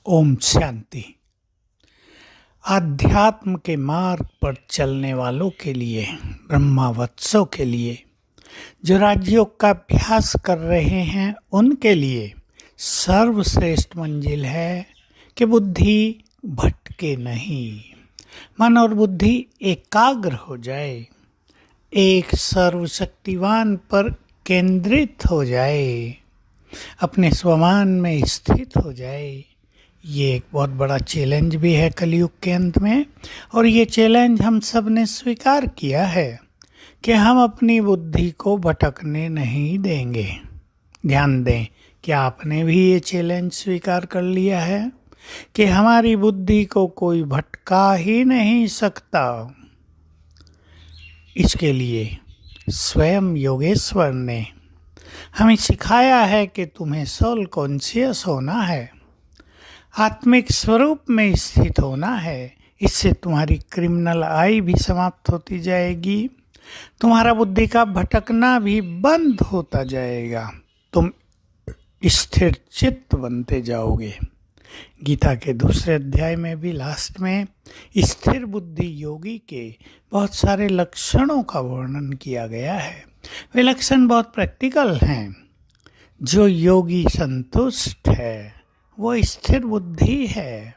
ओम शांति। आध्यात्म के मार्ग पर चलने वालों के लिए, ब्रह्मावत्सों के लिए, जो राजयोग का अभ्यास कर रहे हैं, उनके लिए सर्वश्रेष्ठ मंजिल है कि बुद्धि भटके नहीं, मन और बुद्धि एकाग्र हो जाए, एक सर्वशक्तिवान पर केंद्रित हो जाए, अपने स्वमान में स्थित हो जाए। ये एक बहुत बड़ा चैलेंज भी है कलयुग के अंत में, और ये चैलेंज हम सब ने स्वीकार किया है कि हम अपनी बुद्धि को भटकने नहीं देंगे। ध्यान दें कि आपने भी ये चैलेंज स्वीकार कर लिया है कि हमारी बुद्धि को कोई भटका ही नहीं सकता। इसके लिए स्वयं योगेश्वर ने हमें सिखाया है कि तुम्हें सोल कॉन्शियस होना है, आत्मिक स्वरूप में स्थित होना है। इससे तुम्हारी क्रिमिनल आई भी समाप्त होती जाएगी, तुम्हारा बुद्धि का भटकना भी बंद होता जाएगा, तुम स्थिर चित्त बनते जाओगे। गीता के दूसरे अध्याय में भी लास्ट में स्थिर बुद्धि योगी के बहुत सारे लक्षणों का वर्णन किया गया है। वे लक्षण बहुत प्रैक्टिकल हैं। जो योगी संतुष्ट है वो स्थिर बुद्धि है।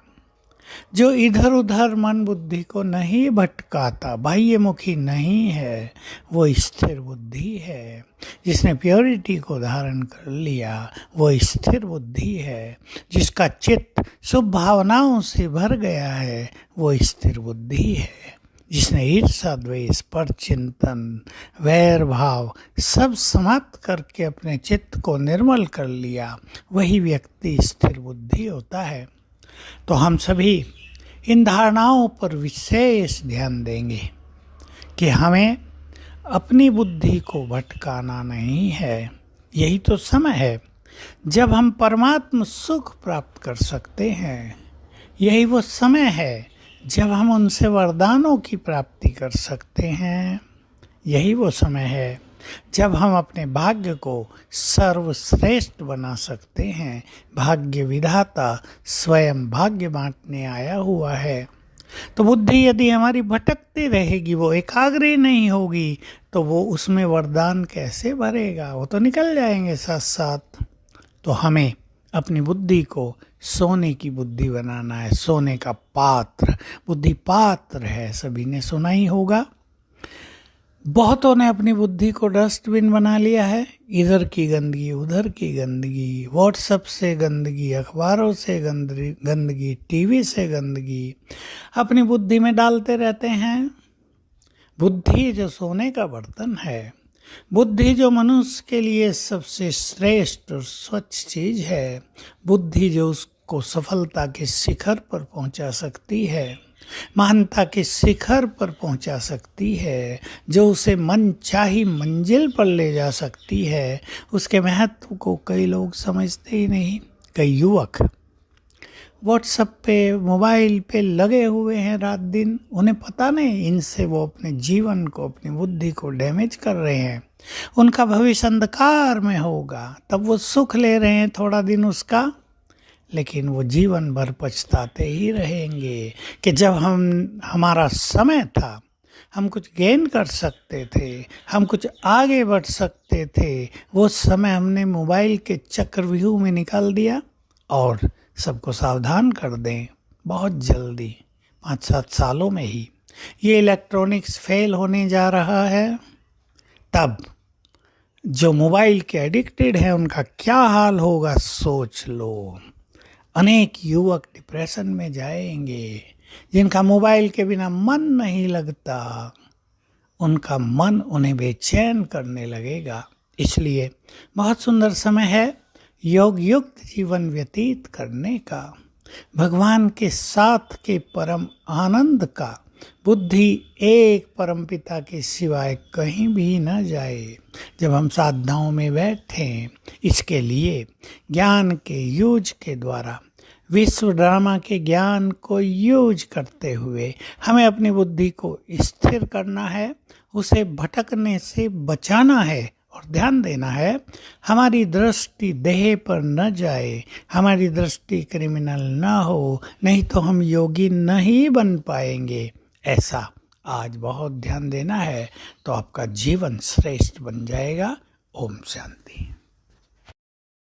जो इधर उधर मन बुद्धि को नहीं भटकाता, बाह्यमुखी नहीं है, वो स्थिर बुद्धि है। जिसने प्योरिटी को धारण कर लिया वो स्थिर बुद्धि है। जिसका चित्त शुभ भावनाओं से भर गया है वो स्थिर बुद्धि है। जिसने ईर्षा, द्वेष, पर चिंतन, वैर भाव सब समाप्त करके अपने चित्त को निर्मल कर लिया, वही व्यक्ति स्थिर बुद्धि होता है। तो हम सभी इन धारणाओं पर विशेष ध्यान देंगे कि हमें अपनी बुद्धि को भटकाना नहीं है। यही तो समय है जब हम परमात्म सुख प्राप्त कर सकते हैं। यही वो समय है जब हम उनसे वरदानों की प्राप्ति कर सकते हैं। यही वो समय है जब हम अपने भाग्य को सर्वश्रेष्ठ बना सकते हैं। भाग्य विधाता स्वयं भाग्य बांटने आया हुआ है। तो बुद्धि यदि हमारी भटकती रहेगी, वो एकाग्र ही नहीं होगी, तो वो उसमें वरदान कैसे भरेगा? वो तो निकल जाएंगे साथ साथ। तो हमें अपनी बुद्धि को सोने की बुद्धि बनाना है, सोने का पात्र। बुद्धि पात्र है, सभी ने सुना ही होगा। बहुतों ने अपनी बुद्धि को डस्टबिन बना लिया है। इधर की गंदगी, उधर की गंदगी, व्हाट्सएप से गंदगी, अखबारों से गंदगी, टीवी से गंदगी अपनी बुद्धि में डालते रहते हैं। बुद्धि जो सोने का बर्तन है, बुद्धि जो मनुष्य के लिए सबसे श्रेष्ठ और स्वच्छ चीज है, बुद्धि जो उसको सफलता के शिखर पर पहुंचा सकती है, महानता के शिखर पर पहुंचा सकती है, जो उसे मनचाही मंजिल पर ले जा सकती है, उसके महत्व को कई लोग समझते ही नहीं। कई युवक व्हाट्सएप पे, मोबाइल पे लगे हुए हैं रात दिन, उन्हें पता नहीं इनसे वो अपने जीवन को, अपनी बुद्धि को डैमेज कर रहे हैं। उनका भविष्य अंधकार में होगा। तब वो सुख ले रहे हैं थोड़ा दिन उसका, लेकिन वो जीवन भर पछताते ही रहेंगे कि जब हमारा समय था, हम कुछ गेन कर सकते थे, हम कुछ आगे बढ़ सकते थे, वो समय हमने मोबाइल के चक्रव्यूह में निकाल दिया। और सबको सावधान कर दें, बहुत जल्दी 5-7 सालों में ही ये इलेक्ट्रॉनिक्स फेल होने जा रहा है। तब जो मोबाइल के एडिक्टेड हैं उनका क्या हाल होगा सोच लो। अनेक युवक डिप्रेशन में जाएंगे। जिनका मोबाइल के बिना मन नहीं लगता, उनका मन उन्हें बेचैन करने लगेगा। इसलिए बहुत सुंदर समय है योग युक्त जीवन व्यतीत करने का, भगवान के साथ के परम आनंद का। बुद्धि एक परमपिता के सिवाय कहीं भी न जाए। जब हम साधनाओं में बैठें, इसके लिए ज्ञान के यूज के द्वारा, विश्व ड्रामा के ज्ञान को यूज करते हुए हमें अपनी बुद्धि को स्थिर करना है, उसे भटकने से बचाना है और ध्यान देना है हमारी दृष्टि देह पर न जाए, हमारी दृष्टि क्रिमिनल न हो, नहीं तो हम योगी नहीं बन पाएंगे। ऐसा आज बहुत ध्यान देना है तो आपका जीवन श्रेष्ठ बन जाएगा। ओम शांति।